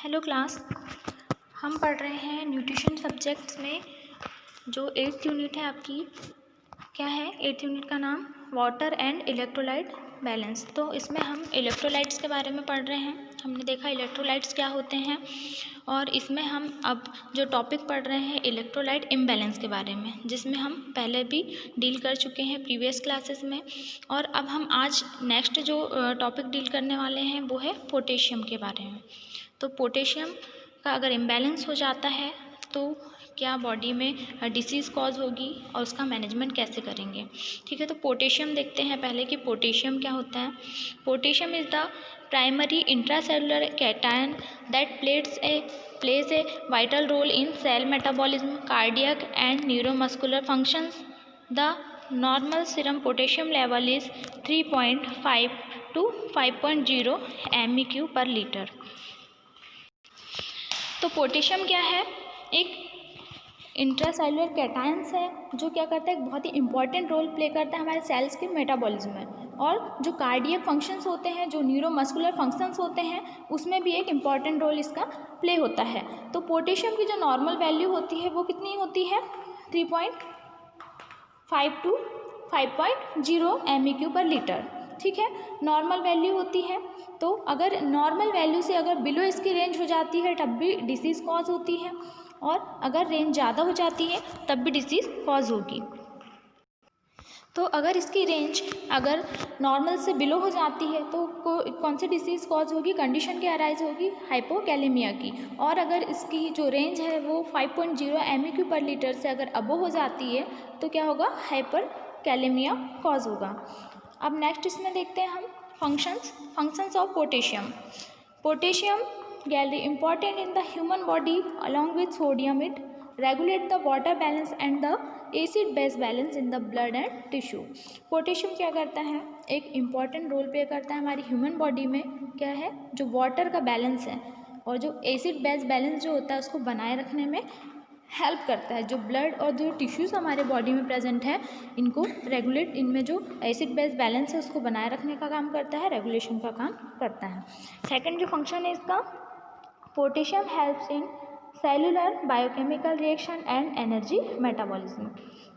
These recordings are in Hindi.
हेलो क्लास, हम पढ़ रहे हैं न्यूट्रिशन सब्जेक्ट्स में जो 8th यूनिट है आपकी। क्या है 8th यूनिट का नाम? Water and electrolyte balance. तो इसमें हम इलेक्ट्रोलाइट्स के बारे में पढ़ रहे हैं। हमने देखा इलेक्ट्रोलाइट्स क्या होते हैं, और इसमें हम अब जो टॉपिक पढ़ रहे हैं इलेक्ट्रोलाइट इम्बैलेंस के बारे में, जिसमें हम पहले भी डील कर चुके हैं प्रीवियस क्लासेस में। और अब हम आज नेक्स्ट जो टॉपिक डील करने वाले हैं वो है पोटेशियम के बारे में। तो पोटेशियम का अगर इम्बैलेंस हो जाता है तो क्या बॉडी में डिसीज़ कॉज होगी और उसका मैनेजमेंट कैसे करेंगे। ठीक है, तो पोटेशियम देखते हैं पहले कि पोटेशियम क्या होता है। Potassium is the primary intracellular cation that plays a vital role in cell metabolism, cardiac and neuromuscular functions. The normal serum potassium level is 3.5 to 5.0 MEQ per litre. तो पोटेशियम क्या है? एक इंट्रासेलुलर कैटायंस है जो क्या करता है, एक बहुत ही इंपॉर्टेंट रोल प्ले करता है हमारे सेल्स के मेटाबॉलिज्म में, और जो कार्डियक फंक्शंस होते हैं, जो न्यूरोमस्कुलर फंक्शंस होते हैं, उसमें भी एक इम्पॉर्टेंट रोल इसका प्ले होता है। तो पोटेशियम की जो नॉर्मल वैल्यू होती है वो कितनी होती है? 3.5 to 5.0 MEQ पर लीटर। ठीक है, नॉर्मल वैल्यू होती है। तो अगर नॉर्मल वैल्यू से अगर बिलो इसकी रेंज हो जाती है तब भी डिसीज़ कॉज होती है, और अगर रेंज ज़्यादा हो जाती है तब भी डिसीज़ कॉज होगी। तो अगर इसकी रेंज अगर नॉर्मल से बिलो हो जाती है तो कौन सी डिसीज़ कॉज होगी? कंडीशन क्या अराइज होगी? हाइपोकैलेमिया की। और अगर इसकी जो रेंज है वो 5.0 MEQ पर लीटर से अगर अबो हो जाती है तो क्या होगा? हाइपरकैलेमिया कॉज होगा। अब नेक्स्ट इसमें देखते हैं हम functions of potassium. Potassium gallery important in the human body along with sodium. It regulate the water balance and the acid base balance in the blood and tissue. Potassium क्या करता है? एक इम्पॉर्टेंट रोल प्ले करता है हमारी ह्यूमन बॉडी में। क्या है? जो वाटर का बैलेंस है और जो एसिड बेस बैलेंस जो होता है उसको बनाए रखने में हेल्प करता है। जो ब्लड और जो टिश्यूज़ हमारे बॉडी में प्रेजेंट है इनको रेगुलेट, इनमें जो एसिड बेस बैलेंस है उसको बनाए रखने का काम करता है, रेगुलेशन का काम करता है। सेकंड जो फंक्शन है इसका, potassium helps in cellular biochemical reaction and energy metabolism.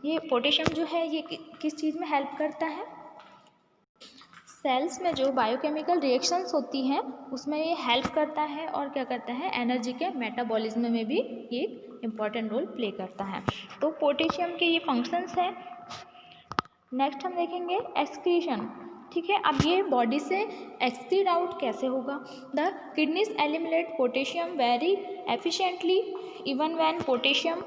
ये पोटेशियम जो है ये किस चीज़ में हेल्प करता है? सेल्स में जो बायोकेमिकल रिएक्शंस होती हैं उसमें ये हेल्प करता है, और क्या करता है? एनर्जी के मेटाबॉलिज्म में भी ये एक इम्पॉर्टेंट रोल प्ले करता है। तो पोटेशियम के ये फंक्शंस हैं। नेक्स्ट हम देखेंगे एक्सक्रीशन। ठीक है, अब ये बॉडी से एक्सक्रीड आउट कैसे होगा? The kidneys eliminate potassium very efficiently even when potassium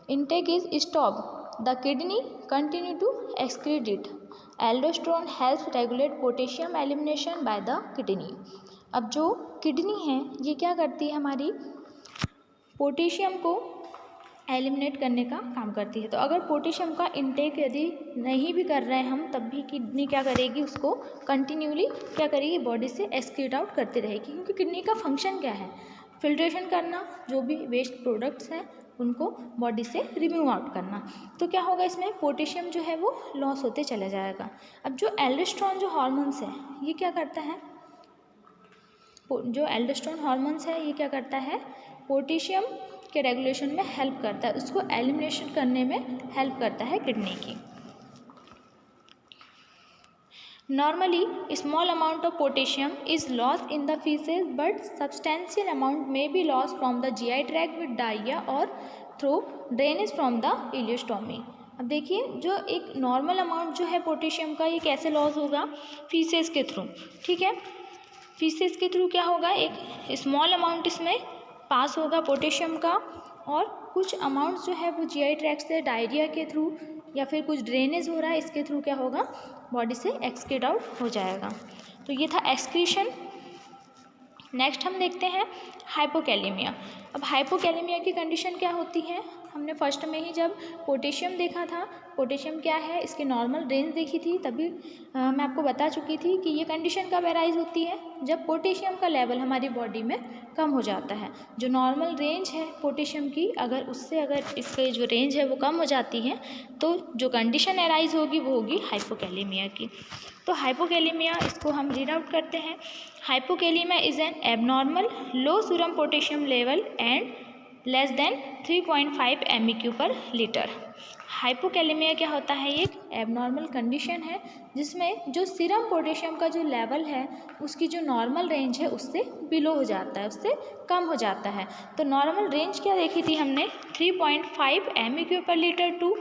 intake is stop the kidney continue to excrete it. Aldosterone helps regulate potassium elimination by the kidney. अब जो किडनी है ये क्या करती है? हमारी पोटेशियम को एलिमिनेट करने का काम करती है। तो अगर पोटेशियम का इनटेक यदि नहीं भी कर रहे हैं हम तब भी किडनी क्या करेगी? उसको कंटिन्यूली क्या करेगी? बॉडी से एक्सक्रीट आउट करती रहेगी, क्योंकि किडनी का फंक्शन क्या है? फिल्ट्रेशन करना, जो भी वेस्ट प्रोडक्ट्स हैं उनको बॉडी से रिमूव आउट करना। तो क्या होगा? इसमें पोटेशियम जो है वो लॉस होते चला जाएगा। अब जो एल्डोस्टेरोन जो हार्मोन्स है ये क्या करता है? जो एल्डोस्टेरोन हार्मोन्स है ये क्या करता है? पोटेशियम के रेगुलेशन में हेल्प करता है, उसको एलिमिनेशन करने में हेल्प करता है किडनी की। Normally small amount of potassium is lost in the faeces but substantial amount may be lost from the GI tract with diarrhoea और through drainage from the ileostomy. अब देखिए, जो एक नॉर्मल अमाउंट जो है पोटेशियम का ये कैसे लॉस होगा? फीसेस के थ्रू। ठीक है, फीसेस के थ्रू क्या होगा? एक स्मॉल अमाउंट इसमें पास होगा पोटेशियम का, और कुछ अमाउंट जो है वो GI ट्रैक्ट से डायरिया के थ्रू या फिर कुछ ड्रेनेज हो रहा है इसके थ्रू क्या होगा? बॉडी से एक्सक्रीट आउट हो जाएगा। तो ये था एक्सक्रीशन। नेक्स्ट हम देखते हैं हाइपोकैलेमिया। अब हाइपोकैलेमिया की कंडीशन क्या होती है? हमने फर्स्ट में ही जब पोटेशियम देखा था, पोटेशियम क्या है, इसकी नॉर्मल रेंज देखी थी, तभी मैं आपको बता चुकी थी कि ये कंडीशन कब अराइज होती है, जब पोटेशियम का लेवल हमारी बॉडी में कम हो जाता है। जो नॉर्मल रेंज है पोटेशियम की, अगर इसकी जो रेंज है वो कम हो जाती है तो जो कंडीशन अराइज होगी वो होगी हाइपोकैलेमिया की। तो हाइपोकैलेमिया, इसको हम रीड आउट करते हैं। Hypokalemia is an abnormal low serum potassium level and less than 3.5 MEQ per litre. Hypokalemia क्या होता है, ये एक एबनॉर्मल कंडीशन है जिसमें जो सीरम पोटेशियम का जो लेवल है उसकी जो नॉर्मल रेंज है उससे बिलो हो जाता है, उससे कम हो जाता है। तो नॉर्मल रेंज क्या देखी थी हमने, 3.5 MEQ per litre to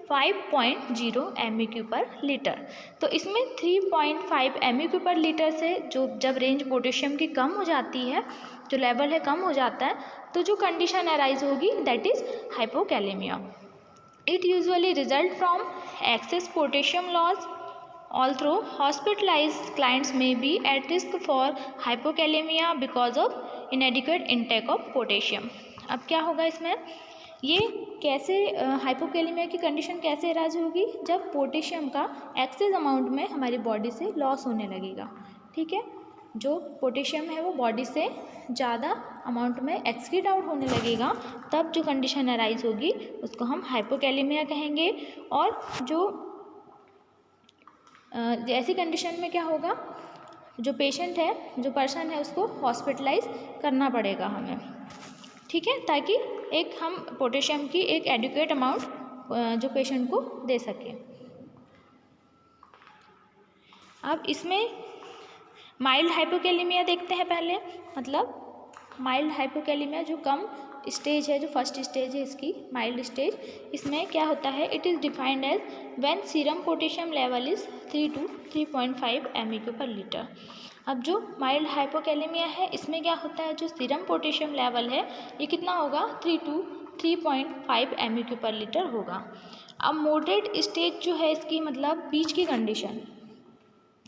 5.0 MEQ per litre. तो इसमें 3.5 MEQ पर लीटर से जो जब रेंज पोटेशियम की कम हो जाती है, जो लेवल है कम हो जाता है, तो जो कंडीशन अराइज होगी that is hypokalemia. It usually result from access potassium loss, although hospitalized clients may be at risk for hypokalemia because of inadequate intake of potassium। अब क्या होगा इसमें, ये कैसे हाइपोकैलेमिया की कंडीशन कैसे अराइज होगी, जब पोटेशियम का एक्सेस अमाउंट में हमारी बॉडी से लॉस होने लगेगा। ठीक है, जो पोटेशियम है वो बॉडी से ज़्यादा अमाउंट में एक्सक्रीट आउट होने लगेगा, तब जो कंडीशन अराइज होगी उसको हम हाइपोकैलेमिया कहेंगे। और जो ऐसी कंडीशन में क्या होगा, जो पेशेंट है, जो पर्सन है, उसको हॉस्पिटलाइज करना पड़ेगा हमें। ठीक है, ताकि एक हम पोटेशियम की एक एडिक्वेट अमाउंट जो पेशेंट को दे सकें। अब इसमें माइल्ड हाइपोकैलेमिया देखते हैं पहले। मतलब माइल्ड हाइपोकैलेमिया जो कम स्टेज है, जो फर्स्ट स्टेज है इसकी, माइल्ड स्टेज, इसमें क्या होता है, it is defined as when serum potassium level is 3 to 3.5 MEQ per litre. अब जो माइल्ड हाइपोकैलेमिया है इसमें क्या होता है, जो सीरम पोटेशियम लेवल है ये कितना होगा, 3 to 3.5 MEQ पर लीटर होगा। अब मॉडरेट स्टेज जो है इसकी, मतलब बीच की कंडीशन।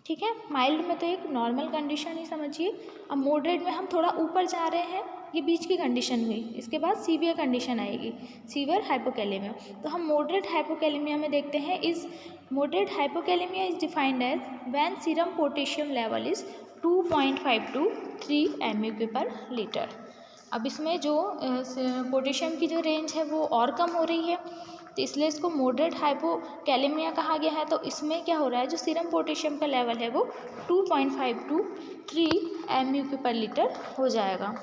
ठीक है, माइल्ड में तो एक नॉर्मल कंडीशन ही समझिए, अब मॉडरेट में हम थोड़ा ऊपर जा रहे हैं, ये बीच की कंडीशन हुई, इसके बाद सीवियर कंडीशन आएगी, सीवियर हाइपोकैलेमिया। तो हम मॉडरेट हाइपोकैलेमिया में देखते हैं, इस moderate hypokalaemia is defined as when serum potassium level is 2.5 to 3 MEQ per litre. अब इसमें जो पोटेशियम की जो रेंज है वो और कम हो रही है, तो इसलिए इसको मॉडरेट हाइपोकैलेमिया कहा गया है। तो इसमें क्या हो रहा है, जो सीरम पोटेशियम का लेवल है वो 2.5 to 3 MEQ पर लीटर हो जाएगा।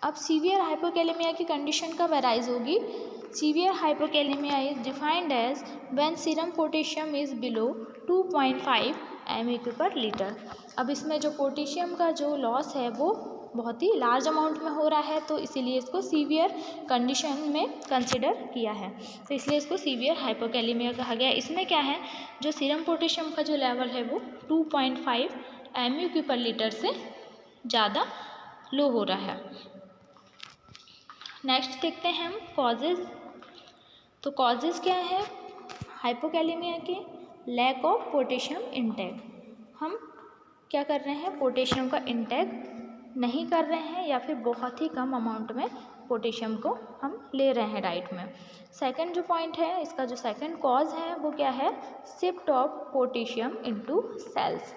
अब सीवियर हाइपोकैलेमिया की कंडीशन कब अराइज होगी, severe hypokalaemia is defined as when serum potassium is below 2.5 MEQ per litre. अब इसमें जो पोटेशियम का जो लॉस है वो बहुत ही लार्ज अमाउंट में हो रहा है, तो इसीलिए इसको सीवियर कंडीशन में कंसिडर किया है, तो इसलिए इसको सीवियर हाइपोकैलेमिया कहा गया। इसमें क्या है, जो सीरम पोटेशियम का जो लेवल है वो 2.5 MEQ पर लीटर से ज़्यादा लो हो रहा है। नेक्स्ट देखते हैं हम कॉजेज़। तो कॉजेज़ क्या है हाइपोकैलेमिया के, लैक ऑफ पोटेशियम इंटेक। हम क्या कर रहे हैं, पोटेशियम का इंटेक नहीं कर रहे हैं, या फिर बहुत ही कम अमाउंट में पोटेशियम को हम ले रहे हैं डाइट में। सेकंड जो पॉइंट है, इसका जो सेकंड कॉज है वो क्या है, shift of potassium into cells.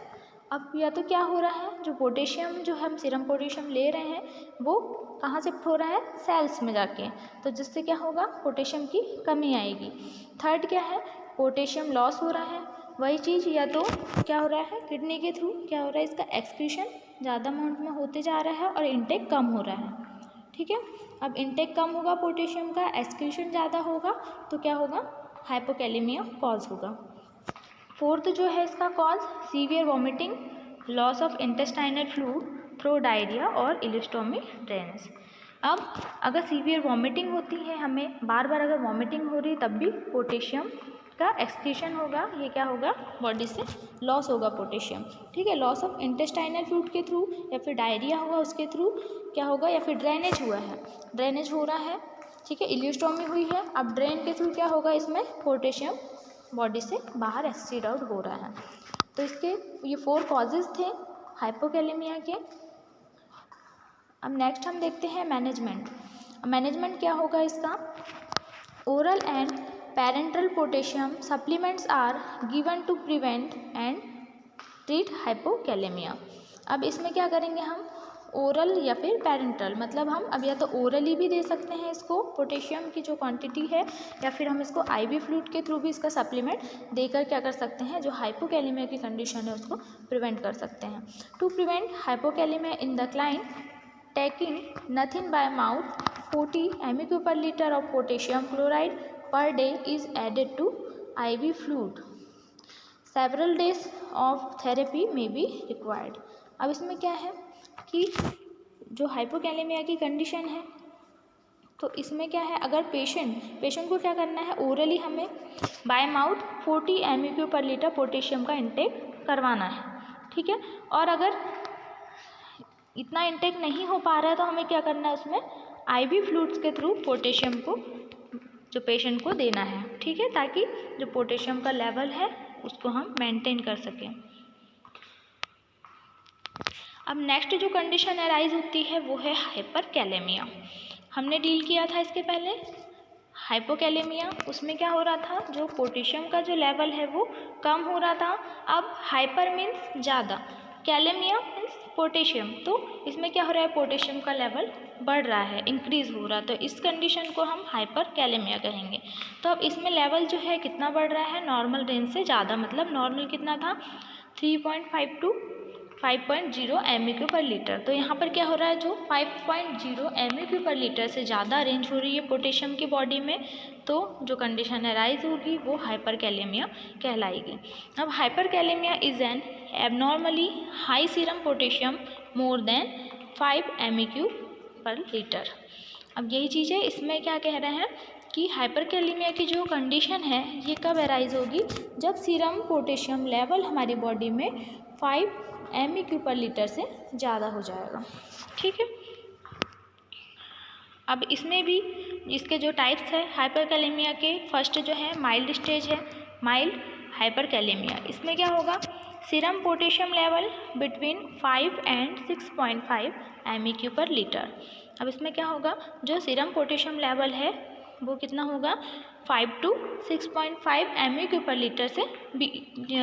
अब या तो क्या हो रहा है, जो पोटेशियम जो हम सीरम पोटेशियम ले रहे हैं वो कहाँ शिफ्ट हो रहा है, सेल्स में जाके, तो जिससे क्या होगा, पोटेशियम की कमी आएगी। थर्ड क्या है, पोटेशियम लॉस हो रहा है, वही चीज़ या तो क्या हो रहा है, किडनी के थ्रू क्या हो रहा है, इसका एक्सक्रीशन ज़्यादा अमाउंट में होते जा रहा है और इनटेक कम हो रहा है। ठीक है, अब इनटेक कम होगा पोटेशियम का, एक्सक्रीशन ज़्यादा होगा, तो क्या होगा, हाइपोकैलेमिया कॉज होगा। फोर्थ जो है इसका cause, severe vomiting, loss of intestinal fluid through diarrhoea और इलेस्टोमी ड्रेनेज। अब अगर सीवियर वॉमिटिंग होती है, हमें बार बार अगर वॉमिटिंग हो रही, तब भी पोटेशियम का एक्सक्रीशन होगा, ये क्या होगा, बॉडी से लॉस होगा पोटेशियम। ठीक है, लॉस ऑफ इंटेस्टाइनल फ्लूइड के थ्रू, या फिर डायरिया हुआ उसके थ्रू क्या होगा, या फिर ड्रेनेज हुआ है, ड्रेनेज हो रहा है। ठीक है, इलेस्टोमी हुई है, अब ड्रेन के थ्रू क्या होगा, इसमें पोटेशियम बॉडी से बाहर एक्सक्रीट आउट हो रहा है। तो इसके ये 4 कॉजेज़ थे हाइपोकैलेमिया के। अब नेक्स्ट हम देखते हैं मैनेजमेंट। मैनेजमेंट क्या होगा इसका, oral and parental potassium supplements are given to prevent and treat hypokalaemia. अब इसमें क्या करेंगे हम, ओरल या फिर पेरेंटल, मतलब हम अब या तो ओरली भी दे सकते हैं इसको पोटेशियम की जो क्वांटिटी है, या फिर हम इसको आईवी फ्लूइड के थ्रू भी इसका सप्लीमेंट देकर क्या कर सकते हैं, जो हाइपोकैलेमिया की कंडीशन है उसको प्रिवेंट कर सकते हैं। To prevent hypokalaemia in the client taking nothing by mouth 40 MEQ per liter of potassium chloride per day is added to IV fluid. Several days of therapy may be required. अब इसमें क्या है कि जो हाइपोकैलेमिया की कंडीशन है, तो इसमें क्या है, अगर पेशेंट को क्या करना है, ओरली हमें bye mouth 40 MEQ per litre potassium का इंटेक करवाना है, ठीक है। और अगर इतना इंटेक नहीं हो पा रहा है तो हमें क्या करना है, उसमें IV फ्लूइड्स के थ्रू पोटेशियम को जो पेशेंट को देना है, ठीक है, ताकि जो पोटेशियम का लेवल है उसको हम मेंटेन कर सकें। अब नेक्स्ट जो कंडीशन अराइज होती है वो है हाइपरकैलेमिया। हमने डील किया था इसके पहले हाइपोकैलेमिया, उसमें क्या हो रहा था, जो पोटेशियम का जो लेवल है वो कम हो रहा था। अब हाइपर मीन्स ज़्यादा, कैलेमिया मीन्स पोटेशियम, तो इसमें क्या हो रहा है, पोटेशियम का लेवल बढ़ रहा है, इंक्रीज़ हो रहा है, तो इस कंडीशन को हम हाइपरकैलेमिया कहेंगे। तो अब इसमें लेवल जो है कितना बढ़ रहा है, नॉर्मल रेंज से ज़्यादा, मतलब नॉर्मल कितना था 3.5 to 5.0 MEQ पर लीटर, तो यहाँ पर क्या हो रहा है, जो 5.0 MEQ पर लीटर से ज़्यादा रेंज हो रही है पोटेशियम की बॉडी में, तो जो कंडीशन अराइज होगी वो हाइपरकैलेमिया कहलाएगी। अब hyperkalaemia is an abnormally high serum potassium more than 5 MEQ per litre. अब यही चीज़ है, इसमें क्या कह रहे हैं कि हाइपरकैलेमिया की जो कंडीशन है ये कब अराइज होगी, जब सीरम पोटेशियम लेवल हमारी बॉडी में 5 MEQ पर लीटर से ज़्यादा हो जाएगा, ठीक है। अब इसमें भी इसके जो टाइप्स है हाइपरकैलेमिया के, फर्स्ट जो है माइल्ड स्टेज है, माइल्ड हाइपरकैलेमिया। इसमें क्या होगा, serum potassium level between 5 and 6.5 MEQ per litre. अब इसमें क्या होगा, जो सीरम पोटेशियम लेवल है वो कितना होगा, 5 to 6.5 MEQ पर लीटर से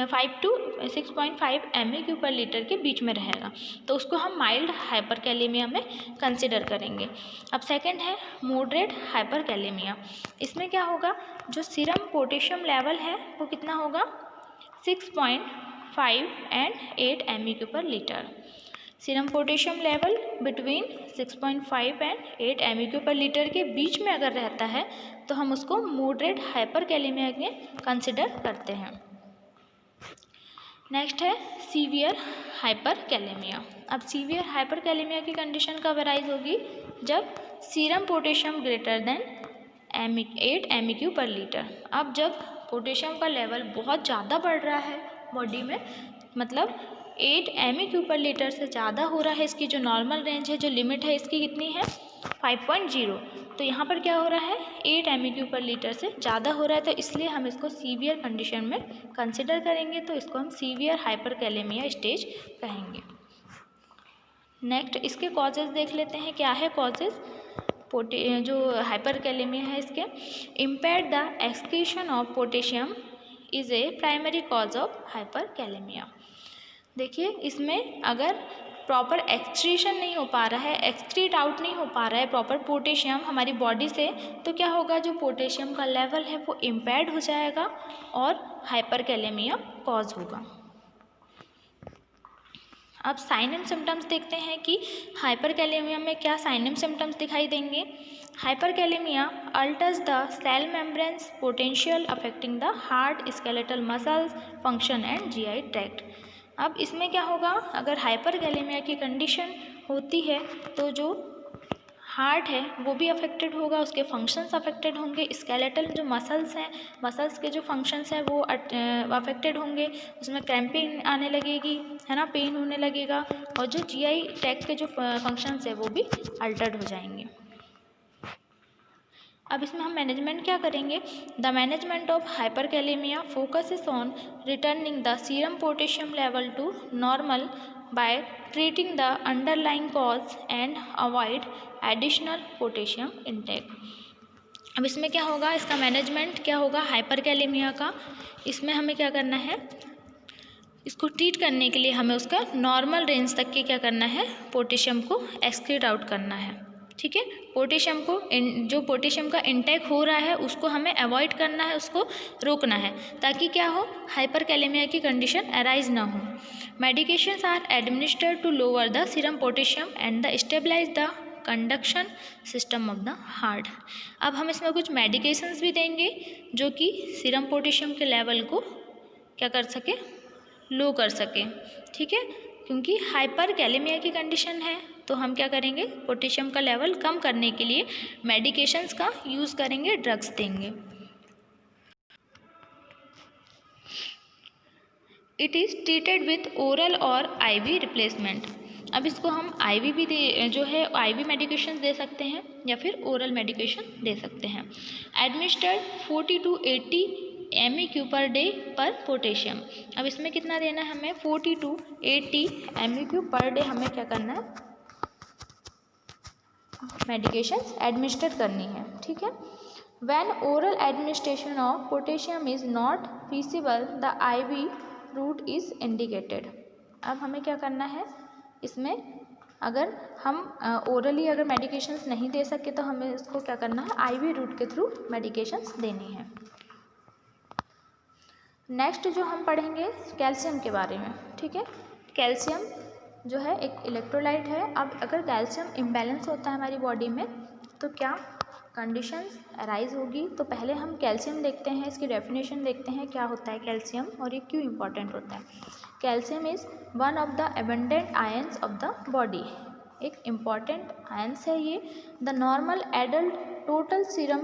5 to 6.5 MEQ पर लीटर के बीच में रहेगा, तो उसको हम माइल्ड हाइपरकैलेमिया में कंसिडर करेंगे। अब सेकंड है मॉडरेट हाइपरकैलेमिया। इसमें क्या होगा, जो सीरम पोटेशियम लेवल है वो कितना होगा, 6.5 and 8 MEQ per litre. Serum potassium level between 6.5 and 8 MEQ per litre के बीच में अगर रहता है तो हम उसको मॉडरेट हाइपरकैलेमिया में कंसिडर करते हैं। नेक्स्ट है सीवियर हाइपरकैलेमिया। अब सीवियर हाइपरकैलेमिया की कंडीशन कब अराइज होगी, जब serum potassium greater than 8 MEQ per litre. अब जब पोटेशियम का लेवल बहुत ज़्यादा बढ़ रहा है बॉडी में, मतलब 8 MEQ पर लीटर से ज़्यादा हो रहा है, इसकी जो नॉर्मल रेंज है, जो लिमिट है इसकी कितनी है 5.0, तो यहाँ पर क्या हो रहा है 8 MEQ पर लीटर से ज़्यादा हो रहा है, तो इसलिए हम इसको सीवियर कंडीशन में कंसिडर करेंगे, तो इसको हम सीवियर हाइपरकैलेमिया स्टेज कहेंगे। नेक्स्ट इसके कॉजेज़ देख लेते हैं, क्या है कॉजेज़ जो हाइपरकैलेमिया है इसके। Impair the excretion of potassium is a primary cause of hyperkalaemia. देखिए इसमें अगर प्रॉपर एक्सक्रीशन नहीं हो पा रहा है, एक्सक्रीट आउट नहीं हो पा रहा है प्रॉपर पोटेशियम हमारी बॉडी से, तो क्या होगा, जो पोटेशियम का लेवल है वो इम्पेयर्ड हो जाएगा और हाइपरकैलेमिया कॉज होगा। अब साइन एंड सिम्टम्स देखते हैं कि हाइपरकैलेमिया में क्या साइन एंड सिम्टम्स दिखाई देंगे। Hyperkalaemia alters the cell membranes potential affecting the heart skeletal muscles function and GI tract. अब इसमें क्या होगा, अगर हाइपरकैलेमिया की कंडीशन होती है तो जो हार्ट है वो भी अफेक्टेड होगा, उसके फंक्शंस अफेक्टेड होंगे, स्केलेटल जो मसल्स हैं, मसल्स के जो फंक्शंस हैं वो अफेक्टेड होंगे, उसमें क्रैम्पिंग आने लगेगी, है ना, पेन होने लगेगा, और जो GI ट्रैक्ट के जो फंक्शंस है वो भी अल्टर्ड हो जाएंगे। अब इसमें हम मैनेजमेंट क्या करेंगे, the management of hyperkalaemia focuses on returning the serum potassium level to normal by treating the underlying cause and avoid additional potassium intake. अब इसमें क्या होगा, इसका मैनेजमेंट क्या होगा हाइपरकैलेमिया का। इसमें हमें क्या करना है, इसको ट्रीट करने के लिए हमें उसका नॉर्मल रेंज तक के क्या करना है, पोटेशियम को एक्सक्रीट आउट करना है। ठीक है, पोटेशियम को जो पोटेशियम का इनटेक हो रहा है उसको हमें अवॉइड करना है, उसको रोकना है, ताकि क्या हो, हाइपरकैलेमिया की कंडीशन अराइज ना हो। Medications are administered to lower the serum potassium and the stabilize the conduction system of the heart. अब हम इसमें कुछ मेडिकेशंस भी देंगे जो कि सीरम पोटेशियम के लेवल को क्या कर सके, लो कर सके। ठीक है, क्योंकि हाइपरकैलेमिया की कंडीशन है तो हम क्या करेंगे, पोटेशियम का लेवल कम करने के लिए मेडिकेशंस का यूज़ करेंगे, ड्रग्स देंगे। It is treated with oral और आईवी रिप्लेसमेंट। अब इसको हम आईवी भी जो है आईवी मेडिकेशन दे सकते हैं या फिर ओरल मेडिकेशन दे सकते हैं। Administered 40 to 80 MEQ per day पर पोटेशियम। अब इसमें कितना देना है हमें, 40 to 80 MEQ पर डे हमें क्या करना है, मेडिकेशन एडमिनिस्टर करनी है। ठीक है, when oral administration of potassium is not feasible the IV route is indicated. अब हमें क्या करना है, इसमें अगर हम ओरली अगर मेडिकेशंस नहीं दे सके तो हमें इसको क्या करना है, आईवी रूट के थ्रू मेडिकेशंस देनी है। नेक्स्ट जो हम पढ़ेंगे कैल्शियम के बारे में। ठीक है, कैल्शियम जो है एक इलेक्ट्रोलाइट है। अब अगर कैल्शियम इम्बैलेंस होता है हमारी बॉडी में तो क्या कंडीशंस अराइज होगी। तो पहले हम कैल्शियम देखते हैं, इसकी डेफिनेशन देखते हैं क्या होता है कैल्शियम और ये क्यों इम्पॉर्टेंट होता है। Calcium is one of the abundant ions of the body, एक इम्पॉर्टेंट आयंस है ये। The normal adult total serum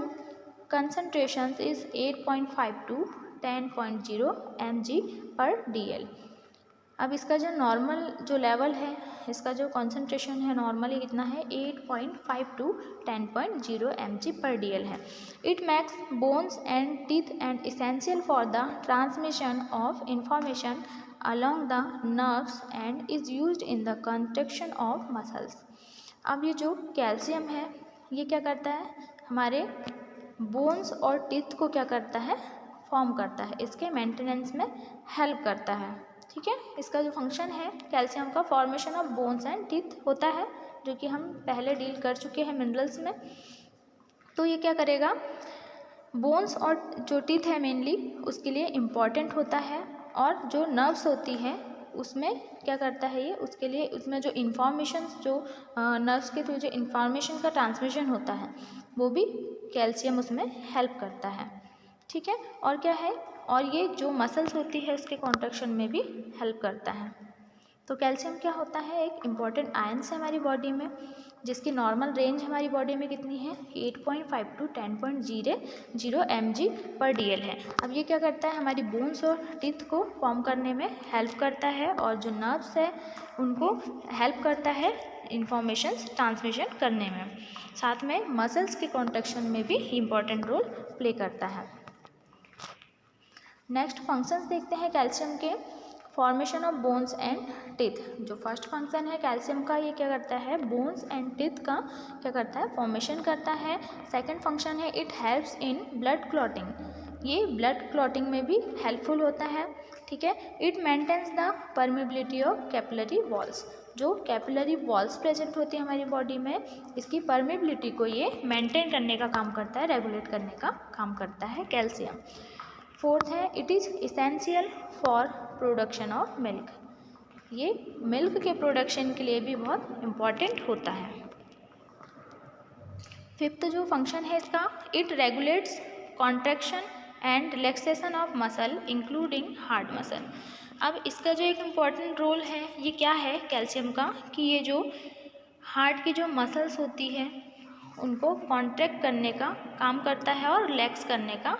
concentration is 8.5 to 10.0 mg/dl। अब इसका जो नॉर्मल जो लेवल है, इसका जो कॉन्सेंट्रेशन है नॉर्मली कितना है, 8.5 to 10.0 mg/dl है। It makes bones and teeth and essential for the transmission of information along the nerves and is used in the contraction of muscles। अब ये जो कैल्शियम है ये क्या करता है, हमारे बोन्स और टीथ को क्या करता है, फॉर्म करता है, इसके मेंटेनेंस में हेल्प करता है। ठीक है, इसका जो फंक्शन है कैल्शियम का, formation of bones and teeth होता है, जो कि हम पहले डील कर चुके हैं मिनरल्स में। तो ये क्या करेगा, बोन्स और जो टीथ है मेनली उसके लिए इम्पॉर्टेंट होता है, और जो नर्व्स होती है उसमें क्या करता है ये, उसके लिए उसमें जो इन्फॉर्मेशन जो नर्व्स के थ्रू जो इन्फॉर्मेशन का ट्रांसमिशन होता है वो भी कैल्शियम उसमें हेल्प करता है। ठीक है, और क्या है, और ये जो मसल्स होती है उसके कॉन्ट्रैक्शन में भी हेल्प करता है। तो कैल्शियम क्या होता है, एक इम्पॉर्टेंट आयंस है हमारी बॉडी में, जिसकी नॉर्मल रेंज हमारी बॉडी में कितनी है, 8.5 to 10.0 mg/dl है। अब ये क्या करता है, हमारी बोन्स और टीथ को फॉर्म करने में हेल्प करता है, और जो नर्व्स है उनको हेल्प करता है इंफॉर्मेशन ट्रांसमिशन करने में, साथ में मसल्स के कॉन्ट्रैक्शन में भी इम्पॉर्टेंट रोल प्ले करता है। नेक्स्ट फंक्शंस देखते हैं कैल्शियम के। Formation of bones and teeth, जो फर्स्ट फंक्शन है कैल्शियम का, ये क्या करता है, बोन्स एंड टीथ का क्या करता है, फॉर्मेशन करता है। सेकंड फंक्शन है it helps in blood clotting, ये ब्लड क्लॉटिंग में भी हेल्पफुल होता है। ठीक है, it maintains the permeability of capillary walls, जो कैपिलरी वॉल्स प्रेजेंट होती है हमारी बॉडी में, इसकी परमेबिलिटी को ये मेंटेन करने का काम करता है, रेगुलेट करने का काम करता है कैल्शियम। फोर्थ है it is essential for production of milk, ये मिल्क के प्रोडक्शन के लिए भी बहुत इम्पॉर्टेंट होता है। फिफ्थ जो फंक्शन है इसका, it regulates contraction and relaxation of muscle including heart muscle. अब इसका जो एक इम्पॉर्टेंट रोल है ये क्या है कैल्शियम का, कि ये जो हार्ट की जो मसल्स होती है उनको कॉन्ट्रैक्ट करने का काम करता है और रिलैक्स करने का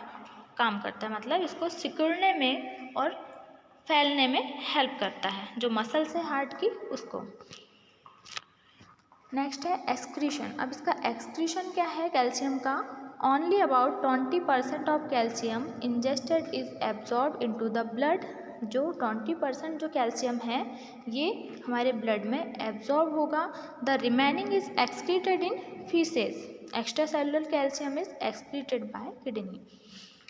काम करता है, मतलब इसको सिकुड़ने में और फैलने में हेल्प करता है, जो मसल्स है हार्ट की उसको। नेक्स्ट है एक्सक्रीशन। अब इसका एक्सक्रीशन क्या है कैल्शियम का, only about 20% of calcium ingested is absorb into the blood जो 20% जो कैल्शियम है ये हमारे ब्लड में एब्जॉर्ब होगा। The remaining is excreted in faeces. Extra cellular calcium is excreted by kidney.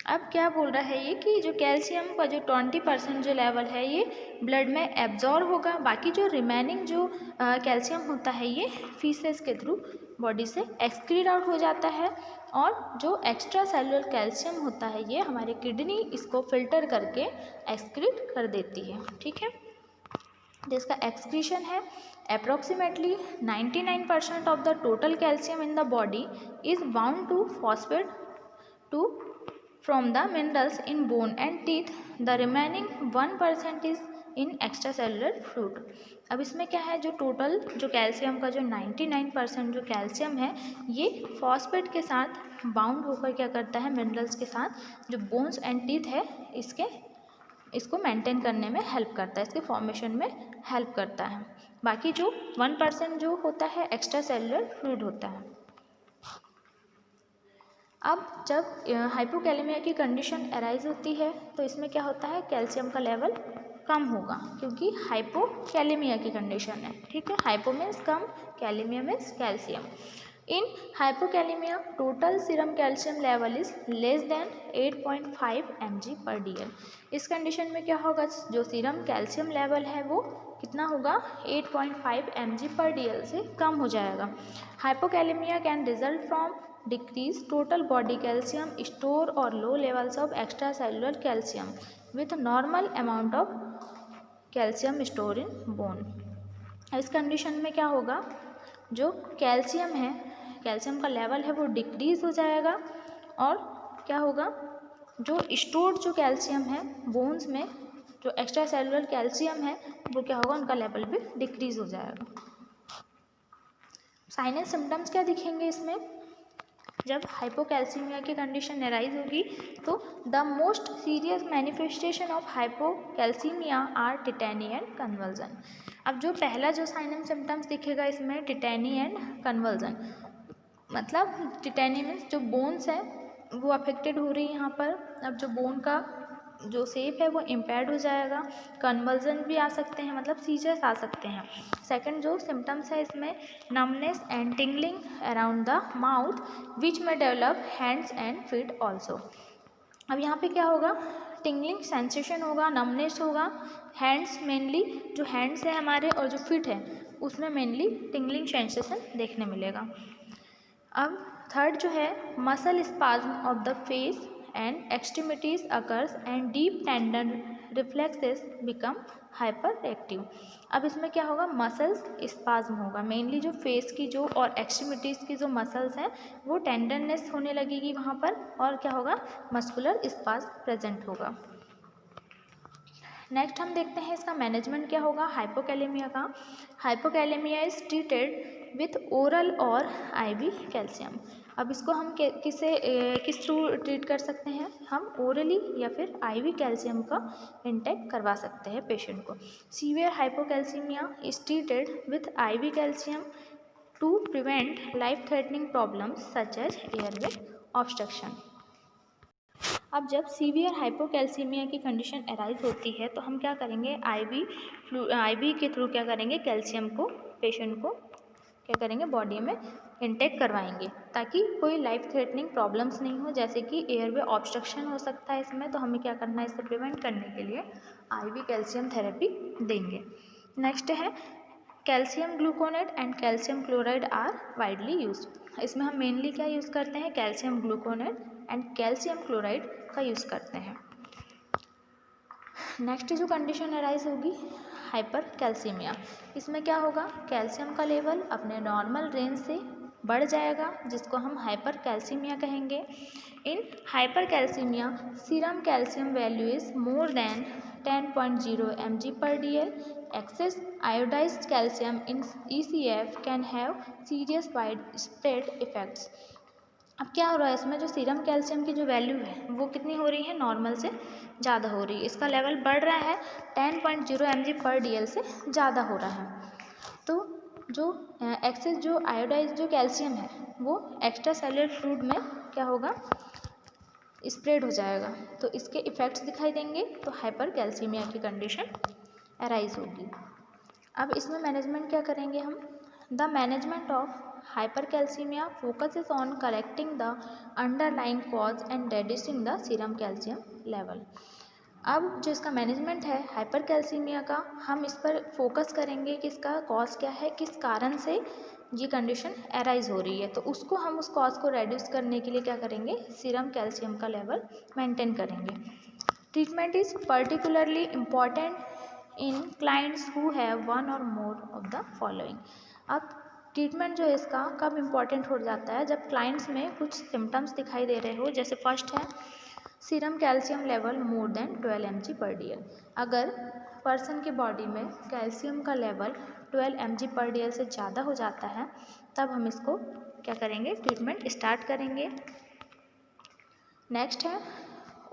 अब क्या बोल रहा है ये कि जो कैल्शियम का जो 20% जो लेवल है ये ब्लड में एब्जॉर्ब होगा, बाकी जो रिमेनिंग जो कैल्शियम होता है ये फीसेस के थ्रू बॉडी से एक्सक्रीट आउट हो जाता है, और जो एक्स्ट्रा सेलुलर कैल्शियम होता है ये हमारे किडनी इसको फिल्टर करके एक्सक्रीट कर देती है। ठीक है, जिसका एक्सक्रीशन है approximately 99% of the total calcium in the body is bound to phosphate to from the minerals in bone and teeth. The remaining 1% is in extracellular fluid. अब इसमें क्या है, जो टोटल जो कैल्शियम का जो 99% जो कैल्शियम है ये फॉस्फेट के साथ बाउंड होकर क्या करता है, मिनरल्स के साथ जो बोन्स एंड टीथ है इसको मेंटेन करने में हेल्प करता है, इसके फॉर्मेशन में हेल्प करता है। बाकी जो 1% जो होता है एक्स्ट्रा सेलुलर फ्लूइड होता है। अब जब हाइपोकैलेमिया की कंडीशन अराइज होती है तो इसमें क्या होता है, कैल्शियम का लेवल कम होगा क्योंकि हाइपोकैलेमिया की कंडीशन है। ठीक है, hypo means come, kalaemia means calcium. In hypokalemia total serum calcium level is less than 8.5 mg/dl। इस कंडीशन में क्या होगा, जो सीरम कैल्शियम लेवल है वो कितना होगा, 8.5 mg/dl से कम हो जाएगा। Hypokalemia can result from decrease total body calcium store or low levels of extracellular calcium with normal amount of calcium store in bone। इस कंडीशन में क्या होगा, जो कैल्शियम है, कैल्शियम का लेवल है वो डिक्रीज हो जाएगा, और क्या होगा, जो स्टोर्ड जो कैल्शियम है बोन्स में, जो एक्स्ट्रा सेलुलर कैल्शियम है वो क्या होगा, उनका लेवल भी डिक्रीज हो जाएगा। साइन एंड सिम्टम्स क्या दिखेंगे इसमें, जब हाइपोकैल्सीमिया की कंडीशन अराइज होगी तो the most serious manifestation of hypocalcaemia are tetany and conversion. अब जो पहला जो साइन एंड सिम्टम्स दिखेगा इसमें टिटैनी एंड कन्वर्जन, मतलब टिटैनी मीन्स जो बोन्स है वो अफेक्टेड हो रही है यहाँ पर। अब जो बोन का जो शेप है वो इम्पेयर्ड हो जाएगा, कन्वर्जन भी आ सकते हैं, मतलब सीजर्स आ सकते हैं। सेकंड जो सिम्टम्स है इसमें numbness and tingling around the mouth which में develop hands and feet also. अब यहाँ पे क्या होगा, टिंगलिंग सेंसेशन होगा, नमनेस होगा, हैंड्स मेनली जो हैंड्स है हमारे और जो फीट है उसमें मेनली टिंगलिंग सेंसेशन देखने मिलेगा। अब थर्ड जो है muscle spasm of the face and extremities occurs and deep tendon reflexes become hyperactive। अब इसमें क्या होगा, मसल्स स्पाज्म होगा, मेनली जो फेस की जो और एक्सट्रीमिटीज़ की जो मसल्स हैं वो टेंडरनेस होने लगेगी वहाँ पर, और क्या होगा, मस्कुलर स्पाज्म प्रेजेंट होगा। नेक्स्ट हम देखते हैं इसका मैनेजमेंट क्या होगा हाइपोकैलेमिया का। Hypokalemia is treated with oral और IV कैल्शियम। अब इसको हम किस थ्रू ट्रीट कर सकते हैं, हम ओरली या फिर IV कैल्शियम का इंटेक करवा सकते हैं पेशेंट को। Severe hypocalcaemia is treated with IV calcium to prevent life threatening problems such as airway obstruction. अब जब सीवियर हाइपोकैल्सीमिया की कंडीशन अराइज होती है तो हम क्या करेंगे, IV के थ्रू क्या करेंगे, कैल्शियम को पेशेंट को क्या करेंगे, बॉडी में इंटेक करवाएंगे ताकि कोई लाइफ थ्रेटनिंग प्रॉब्लम्स नहीं हो, जैसे कि एयरवे ऑब्स्ट्रक्शन हो सकता है इसमें, तो हमें क्या करना है, इससे प्रिवेंट करने के लिए IV कैल्शियम थेरेपी देंगे। नेक्स्ट है calcium gluconate and calcium chloride are widely use. इसमें हम मेनली क्या यूज़ करते हैं, calcium gluconate and calcium chloride का यूज़ करते हैं। नेक्स्ट जो कंडीशन अराइज होगी हाइपर कैल्सीमिया, इसमें क्या होगा, कैल्शियम का लेवल अपने नॉर्मल रेंज से बढ़ जाएगा जिसको हम हाइपर कैल्सीमिया कहेंगे। In hypercalcaemia serum calcium value is more than 10.0 mg/dl। Excess iodized calcium in ECF can have serious widespread effects। अब क्या हो रहा है इसमें, जो सीरम कैल्शियम की जो वैल्यू है वो कितनी हो रही है, नॉर्मल से ज़्यादा हो रही है, इसका लेवल बढ़ रहा है 10.0 mg/dl से ज़्यादा हो रहा है। तो जो एक्सेस जो आयोडाइज जो कैल्शियम है वो एक्स्ट्रा सेलुलर फ्लूइड में क्या होगा, स्प्रेड हो जाएगा, तो इसके इफ़ेक्ट्स दिखाई देंगे, तो हाइपर कैल्सीमिया की कंडीशन अराइज होगी। अब इसमें मैनेजमेंट क्या करेंगे हम? The management of hyper calcaemia focuses on correcting the underlying cause and reducing the serum calcium level. अब जो इसका मैनेजमेंट है हाइपर कैल्सीमिया का, हम इस पर फोकस करेंगे कि इसका कॉज क्या है, किस कारण से ये कंडीशन अराइज हो रही है, तो उसको हम उस कॉज को रेड्यूस करने के लिए क्या करेंगे? सीरम कैल्शियम का लेवल मेंटेन करेंगे। Treatment is particularly important in clients who have one और मोर ऑफ द फॉलोइंग। अब ट्रीटमेंट जो है इसका कब इम्पॉर्टेंट हो जाता है? जब क्लाइंट्स में कुछ सिम्टम्स दिखाई दे रहे हो, जैसे फर्स्ट है serum calcium level more than 12 mg/dl। अगर पर्सन की बॉडी में कैल्शियम का लेवल 12 mg/dl से ज़्यादा हो जाता है, तब हम इसको क्या करेंगे? ट्रीटमेंट स्टार्ट करेंगे। नेक्स्ट है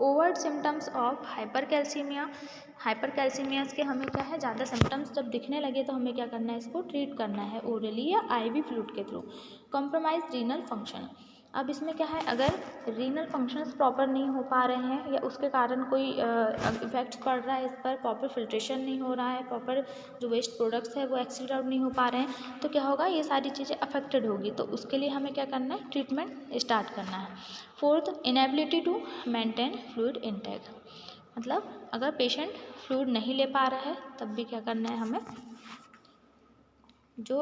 overt symptoms of hypercalcaemia. Hypercalcaemias के हमें क्या है? ज़्यादा सिम्टम्स जब दिखने लगे तो हमें क्या करना है? इसको ट्रीट करना है ओरली या IV फ्लूइड के थ्रू। Compromise renal function. अब इसमें क्या है? अगर रीनल फंक्शंस प्रॉपर नहीं हो पा रहे हैं या उसके कारण कोई इफेक्ट्स पड़ रहा है, इस पर प्रॉपर फिल्ट्रेशन नहीं हो रहा है, प्रॉपर जो वेस्ट प्रोडक्ट्स है वो एक्सीड आउट नहीं हो पा रहे हैं, तो क्या होगा? ये सारी चीज़ें अफेक्टेड होगी, तो उसके लिए हमें क्या करना है? ट्रीटमेंट स्टार्ट करना है। Fourth, inability to maintain fluid intake. मतलब अगर पेशेंट फ्लूइड नहीं ले पा रहा है, तब भी क्या करना है हमें? जो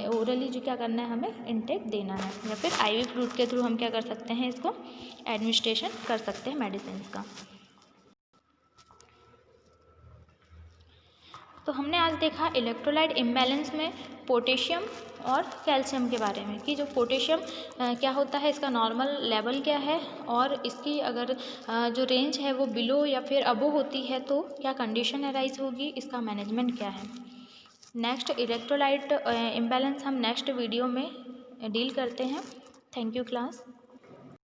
ओरली जो क्या करना है हमें? इनटेक देना है, या फिर IV फ्लूइड के थ्रू हम क्या कर सकते हैं? इसको एडमिनिस्ट्रेशन कर सकते हैं मेडिसिन का। तो हमने आज देखा इलेक्ट्रोलाइट इम्बैलेंस में पोटेशियम और कैल्शियम के बारे में, कि जो पोटेशियम क्या होता है, इसका नॉर्मल लेवल क्या है, और इसकी अगर जो रेंज है वो बिलो या फिर अबो होती है तो क्या कंडीशन अराइज होगी, इसका मैनेजमेंट क्या है। नेक्स्ट इलेक्ट्रोलाइट इम्बैलेंस हम नेक्स्ट वीडियो में डील करते हैं। Thank you class.